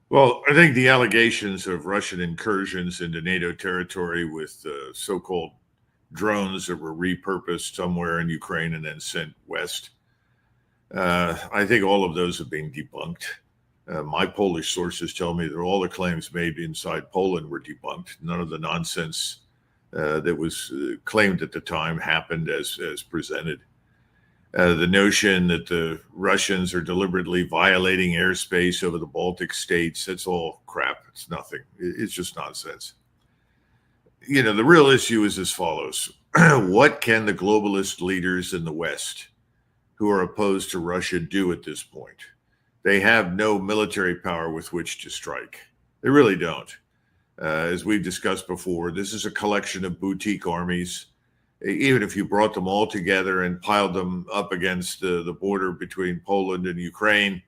Well, I think the allegations of Russian incursions into NATO territory with so-called drones that were repurposed somewhere in Ukraine and then sent west, I think all of those have been debunked. My Polish sources tell me that all the claims made inside Poland were debunked. None of the nonsense that was claimed at the time happened as presented. The notion that the Russians are deliberately violating airspace over the Baltic states, that's all crap. It's nothing. It's just nonsense. The real issue is as follows. What can the globalist leaders in the West who are opposed to Russia do at this point? They have no military power with which to strike. They really don't. As we've discussed before, this is a collection of boutique armies. Even if you brought them all together and piled them up against the border between Poland and Ukraine,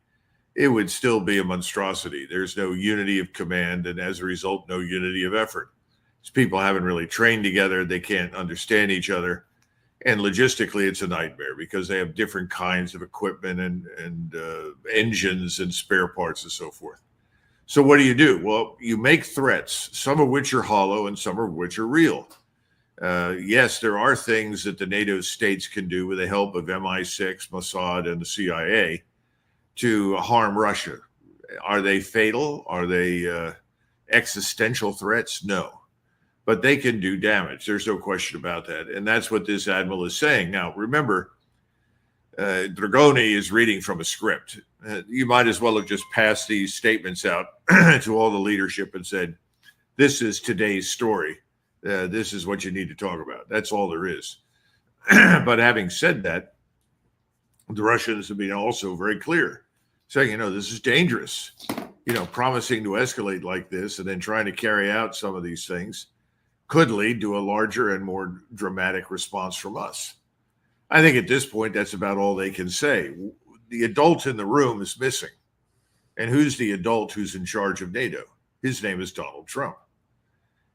it would still be a monstrosity. There's no unity of command, and as a result, no unity of effort. These people haven't really trained together. They can't understand each other. And logistically, it's a nightmare because they have different kinds of equipment and engines and spare parts and so forth. So what do? Well, you make threats, some of which are hollow and some of which are real. Yes, there are things that the NATO states can do with the help of MI6, Mossad, and the CIA to harm Russia. Are they fatal? Are they existential threats? No. But they can do damage. There's no question about that. And that's what this admiral is saying. Now, remember, Dragoni is reading from a script. You might as well have just passed these statements out to all the leadership and said, this is today's story. This is what you need to talk about. That's all there is. But having said that, the Russians have been also very clear, saying, this is dangerous. Promising to escalate like this and then trying to carry out some of these things could lead to a larger and more dramatic response from us. I think at this point, that's about all they can say. The adult in the room is missing. And who's the adult who's in charge of NATO? His name is Donald Trump.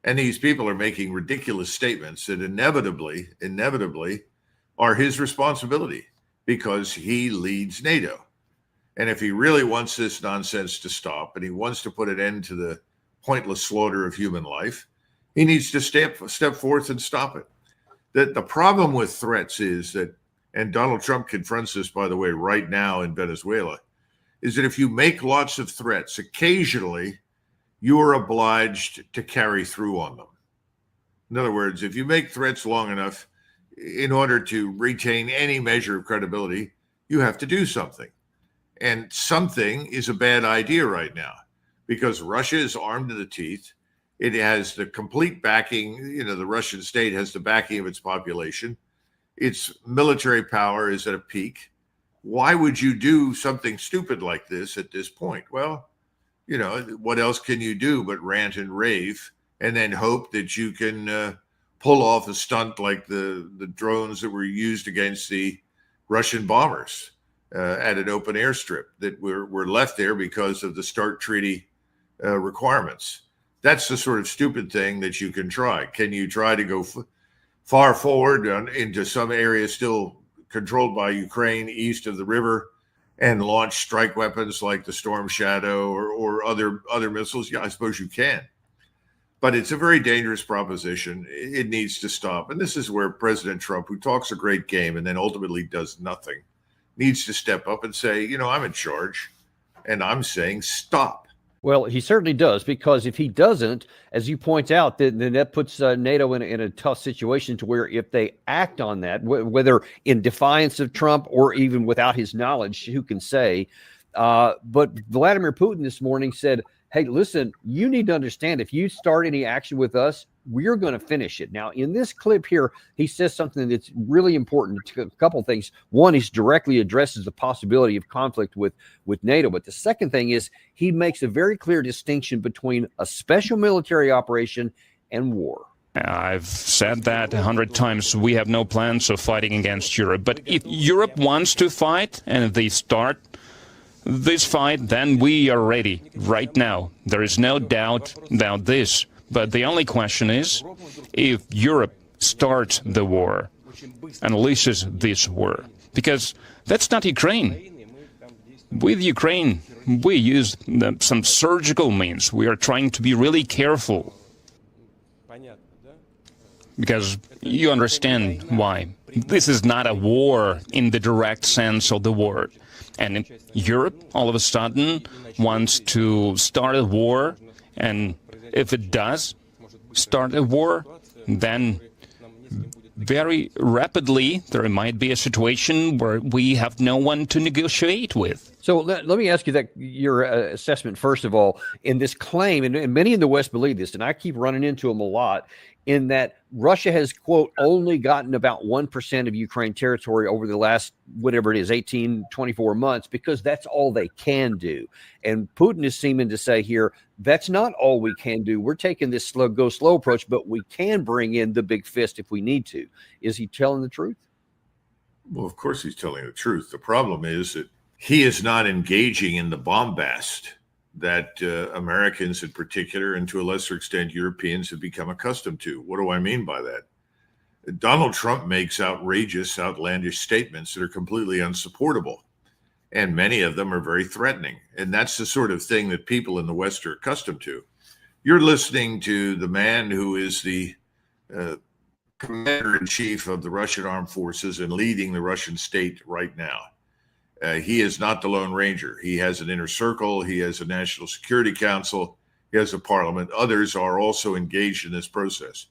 And these people are making ridiculous statements that inevitably are his responsibility because he leads NATO. And if he really wants this nonsense to stop and he wants to put an end to the pointless slaughter of human life, he needs to step forth and stop it. The problem with threats is that, and Donald Trump confronts this, by the way, right now in Venezuela, is that if you make lots of threats, occasionally you are obliged to carry through on them. In other words, if you make threats long enough, in order to retain any measure of credibility, you have to do something. And something is a bad idea right now because Russia is armed to the teeth. It has the complete backing, the Russian state has the backing of its population. Its military power is at a peak. Why would you do something stupid like this at this point? Well, what else can you do but rant and rave and then hope that you can pull off a stunt like the drones that were used against the Russian bombers at an open airstrip that were left there because of the START treaty requirements. That's the sort of stupid thing that you can try. Can you try to go far forward into some area still controlled by Ukraine east of the river and launch strike weapons like the Storm Shadow or other missiles? Yeah, I suppose you can. But it's a very dangerous proposition. It needs to stop. And this is where President Trump, who talks a great game and then ultimately does nothing, needs to step up and say, I'm in charge and I'm saying stop. Well, he certainly does, because if he doesn't, as you point out, then that puts NATO in a tough situation to where if they act on that, whether in defiance of Trump or even without his knowledge, who can say? But Vladimir Putin this morning said, hey, listen, you need to understand, if you start any action with us, we're going to finish it. Now, in this clip here, he says something that's really important. A couple of things. One, he directly addresses the possibility of conflict with NATO. But the second thing is he makes a very clear distinction between a special military operation and war. I've said that 100 times. We have no plans of fighting against Europe. But if Europe wants to fight and they start this fight, then we are ready right now. There is no doubt about this. But the only question is, if Europe starts the war, unleashes this war, because that's not Ukraine. with Ukraine, we use some surgical means. We are trying to be really careful, because you understand why. This is not a war in the direct sense of the word. And Europe, all of a sudden, wants to start a war, and if it does start a war, then very rapidly there might be a situation where we have no one to negotiate with. So let me ask you that your assessment, first of all, in this claim, and many in the West believe this, and I keep running into them a lot, in that Russia has, quote, only gotten about 1% of Ukraine territory over the last, whatever it is, 18, 24 months, because that's all they can do. And Putin is seeming to say here, that's not all we can do. We're taking this go slow approach, but we can bring in the big fist if we need to. Is he telling the truth? Well, of course he's telling the truth. The problem is that he is not engaging in the bombast that Americans in particular, and to a lesser extent Europeans, have become accustomed to. What do I mean by that? Donald Trump makes outrageous, outlandish statements that are completely unsupportable, and many of them are very threatening. And that's the sort of thing that people in the West are accustomed to. You're listening to the man who is the commander-in-chief of the Russian armed forces and leading the Russian state right now. He is not the Lone Ranger. He has an inner circle. He has a National Security Council. He has a parliament. Others are also engaged in this process.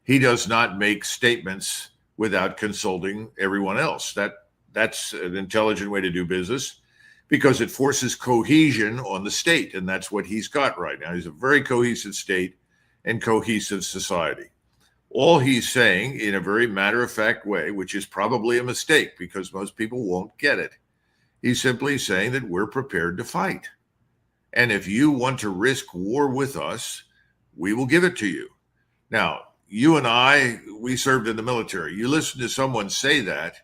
He does not make statements without consulting everyone else. That's an intelligent way to do business, because it forces cohesion on the state, and that's what he's got right now. He's a very cohesive state and cohesive society. All he's saying, in a very matter-of-fact way, which is probably a mistake because most people won't get it, he's simply saying that we're prepared to fight. And if you want to risk war with us, we will give it to you. Now, you and I, we served in the military. You listen to someone say that,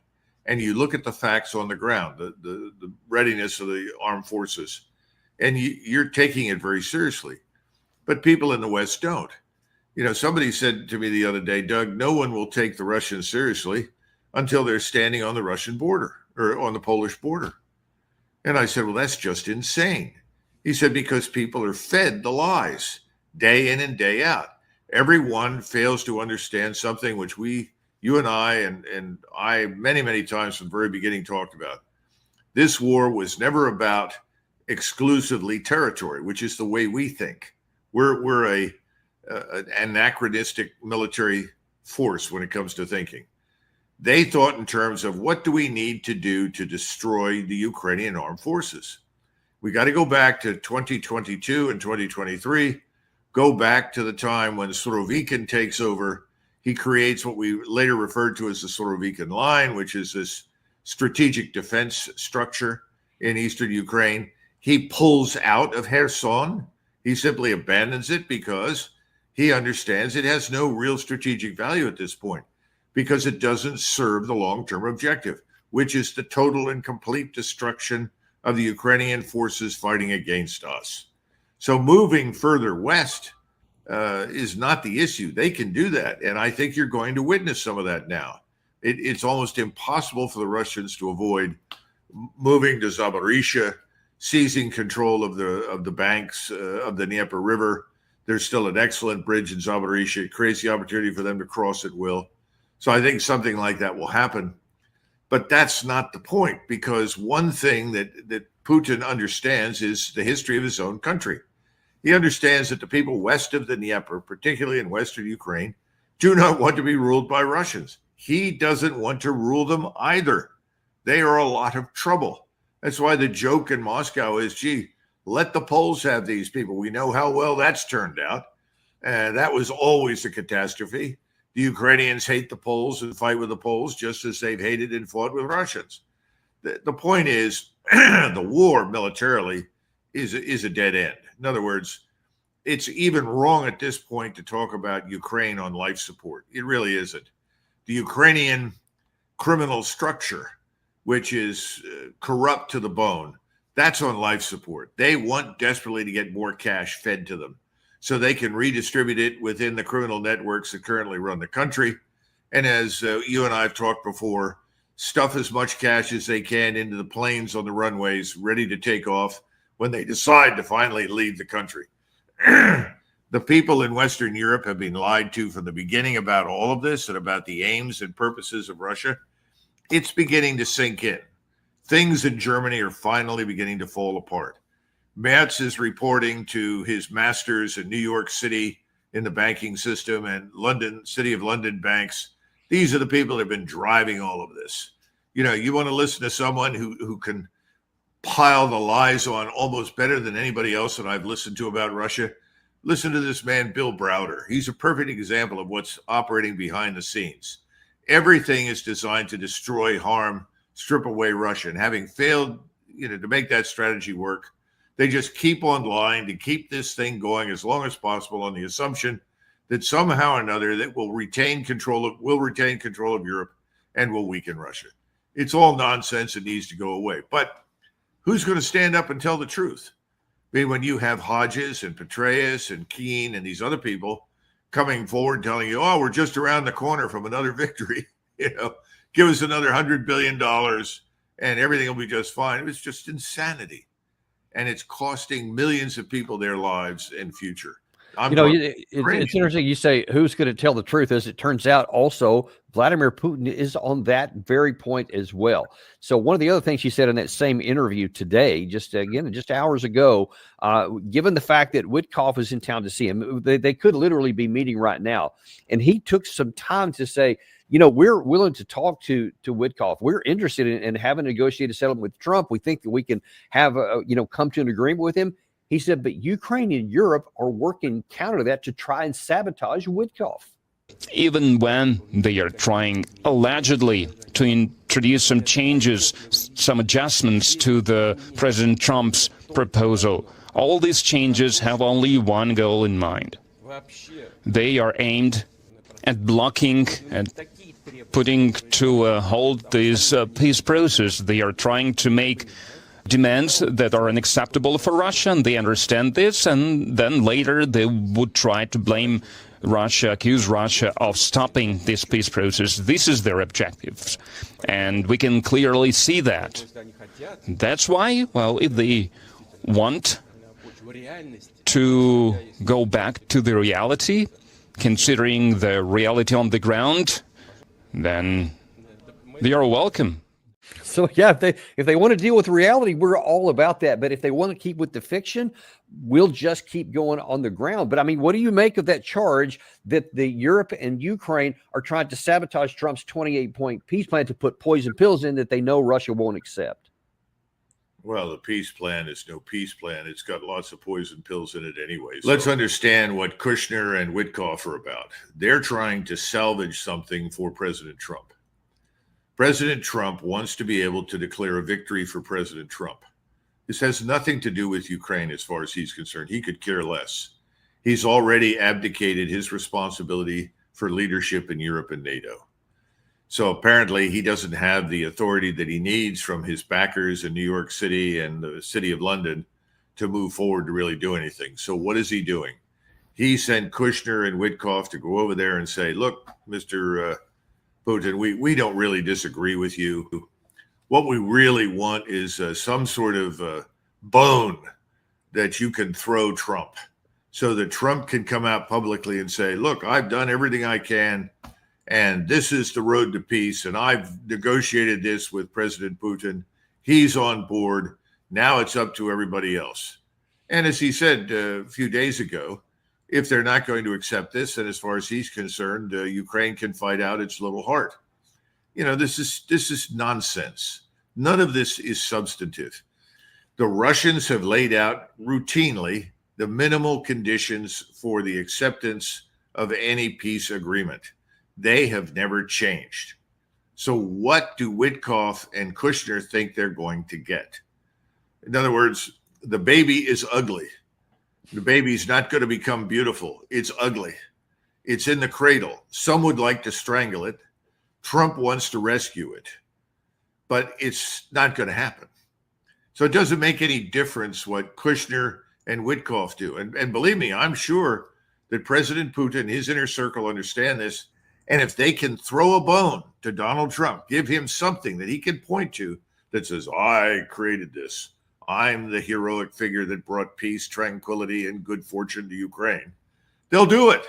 and you look at the facts on the ground, the readiness of the armed forces, and you're taking it very seriously. But people in the West don't. You know, somebody said to me the other day, Doug, no one will take the Russians seriously until they're standing on the Russian border or on the Polish border. And I said, well, that's just insane. He said, because people are fed the lies day in and day out. Everyone fails to understand something which you and I, many, many times from the very beginning talked about. This war was never about exclusively territory, which is the way we think. We're an anachronistic military force when it comes to thinking. They thought in terms of, what do we need to do to destroy the Ukrainian armed forces? We got to go back to 2022 and 2023, go back to the time when Surovikin takes over. He creates what we later referred to as the Surovikin Line, which is this strategic defense structure in eastern Ukraine. He pulls out of Kherson. He simply abandons it because he understands it has no real strategic value at this point, because it doesn't serve the long-term objective, which is the total and complete destruction of the Ukrainian forces fighting against us. So moving further west is not the issue. They can do that, and I think you're going to witness some of that now. It's almost impossible for the Russians to avoid moving to Zaporizhzhia, seizing control of the banks of the Dnieper River. There's still an excellent bridge in Zaporizhzhia. It creates the opportunity for them to cross at will. So I think something like that will happen. But that's not the point, because one thing that Putin understands is the history of his own country. He understands that the people west of the Dnieper, particularly in western Ukraine, do not want to be ruled by Russians. He doesn't want to rule them either. They are a lot of trouble. That's why the joke in Moscow is, gee, let the Poles have these people. We know how well that's turned out. And that was always a catastrophe. The Ukrainians hate the Poles and fight with the Poles just as they've hated and fought with Russians. The point is, the war militarily is a dead end. In other words, it's even wrong at this point to talk about Ukraine on life support. It really isn't. The Ukrainian criminal structure, which is corrupt to the bone, that's on life support. They want desperately to get more cash fed to them so they can redistribute it within the criminal networks that currently run the country. And as you and I have talked before, stuff as much cash as they can into the planes on the runways, ready to take off when they decide to finally leave the country. The people in Western Europe have been lied to from the beginning about all of this and about the aims and purposes of Russia. It's beginning to sink in. Things in Germany are finally beginning to fall apart. Merz is reporting to his masters in New York City in the banking system and London, City of London banks. These are the people that have been driving all of this. You know, you want to listen to someone who can pile the lies on almost better than anybody else that I've listened to about Russia. Listen to this man, Bill Browder. He's a perfect example of what's operating behind the scenes. Everything is designed to destroy, harm, strip away Russia. And having failed, to make that strategy work, they just keep on lying to keep this thing going as long as possible on the assumption that somehow or another that will retain control of Europe and will weaken Russia. It's all nonsense. It needs to go away. But who's going to stand up and tell the truth? I mean, when you have Hodges and Petraeus and Keane and these other people coming forward telling you, oh, we're just around the corner from another victory, give us another $100 billion and everything will be just fine. It was just insanity. And it's costing millions of people their lives and future. It's interesting you say who's going to tell the truth. As it turns out, also, Vladimir Putin is on that very point as well. So one of the other things he said in that same interview today, just hours ago, given the fact that Witkoff is in town to see him, they could literally be meeting right now. And he took some time to say, we're willing to talk to Witkoff. We're interested in having a negotiated settlement with Trump. We think that we can have, come to an agreement with him. He said, but Ukraine and Europe are working counter to that to try and sabotage Witkoff. Even when they are trying allegedly to introduce some changes, some adjustments to the President Trump's proposal, all these changes have only one goal in mind. They are aimed at blocking and putting to a halt this peace process. They are trying to make demands that are unacceptable for Russia, and they understand this, and then later they would try to blame Russia, accuse Russia of stopping this peace process. This is their objectives, and we can clearly see that. That's why, if they want to go back to the reality, considering the reality on the ground, then they are welcome. So yeah, if they want to deal with reality, we're all about that. But if they want to keep with the fiction, we'll just keep going on the ground. But I mean, what do you make of that charge that the Europe and Ukraine are trying to sabotage Trump's 28-point peace plan to put poison pills in that they know Russia won't accept? Well, the peace plan is no peace plan. It's got lots of poison pills in it anyway. So let's understand what Kushner and Witkoff are about. They're trying to salvage something for President Trump. President Trump wants to be able to declare a victory for President Trump. This has nothing to do with Ukraine as far as he's concerned. He could care less. He's already abdicated his responsibility for leadership in Europe and NATO. So apparently he doesn't have the authority that he needs from his backers in New York City and the City of London to move forward to really do anything. So what is he doing? He sent Kushner and Witkoff to go over there and say, look, Mr. Putin, we don't really disagree with you. What we really want is some sort of bone that you can throw Trump so that Trump can come out publicly and say, look, I've done everything I can, and this is the road to peace, and I've negotiated this with President Putin. He's on board. Now it's up to everybody else. And as he said a few days ago, if they're not going to accept this, then as far as he's concerned, Ukraine can fight out its little heart. This is nonsense. None of this is substantive. The Russians have laid out routinely the minimal conditions for the acceptance of any peace agreement. They have never changed. So what do Witkoff and Kushner think they're going to get? In other words, the baby is ugly. The baby's not going to become beautiful. It's ugly. It's in the cradle. Some would like to strangle it. Trump wants to rescue it. But it's not going to happen. So it doesn't make any difference what Kushner and Witkoff do. And believe me, I'm sure that President Putin, his inner circle understand this, And if they can throw a bone to Donald Trump, give him something that he can point to that says, I created this. I'm the heroic figure that brought peace, tranquility, and good fortune to Ukraine. They'll do it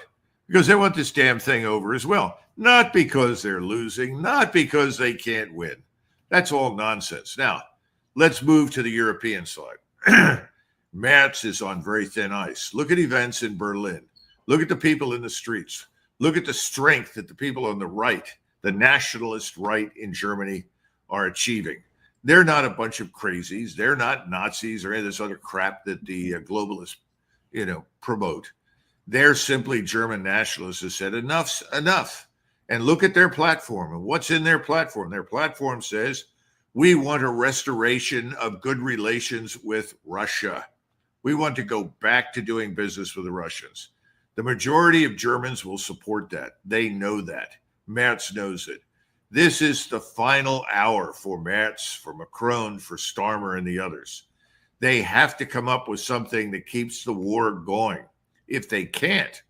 because they want this damn thing over as well. Not because they're losing, not because they can't win. That's all nonsense. Now, let's move to the European side. Merz is on very thin ice. Look at events in Berlin. Look at the people in the streets. Look at the strength that the people on the right, the nationalist right in Germany, are achieving. They're not a bunch of crazies. They're not Nazis or any of this other crap that the globalists, promote. They're simply German nationalists who said enough's enough. And look at their platform. And what's in their platform? Their platform says, we want a restoration of good relations with Russia. We want to go back to doing business with the Russians. The majority of Germans will support that. They know that. Merz knows it. This is the final hour for Merz, for Macron, for Starmer, and the others. They have to come up with something that keeps the war going. If they can't,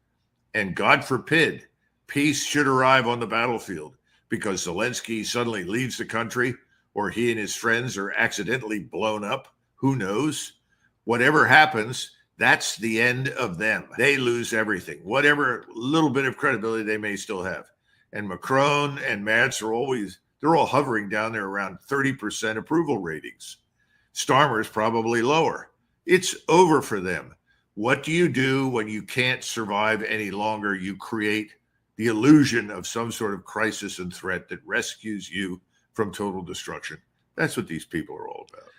and God forbid, peace should arrive on the battlefield because Zelensky suddenly leaves the country or he and his friends are accidentally blown up, who knows? Whatever happens, that's the end of them. They lose everything, whatever little bit of credibility they may still have. And Macron and Merz they're all hovering down there around 30% approval ratings. Starmer's probably lower. It's over for them. What do you do when you can't survive any longer? You create the illusion of some sort of crisis and threat that rescues you from total destruction. That's what these people are all about.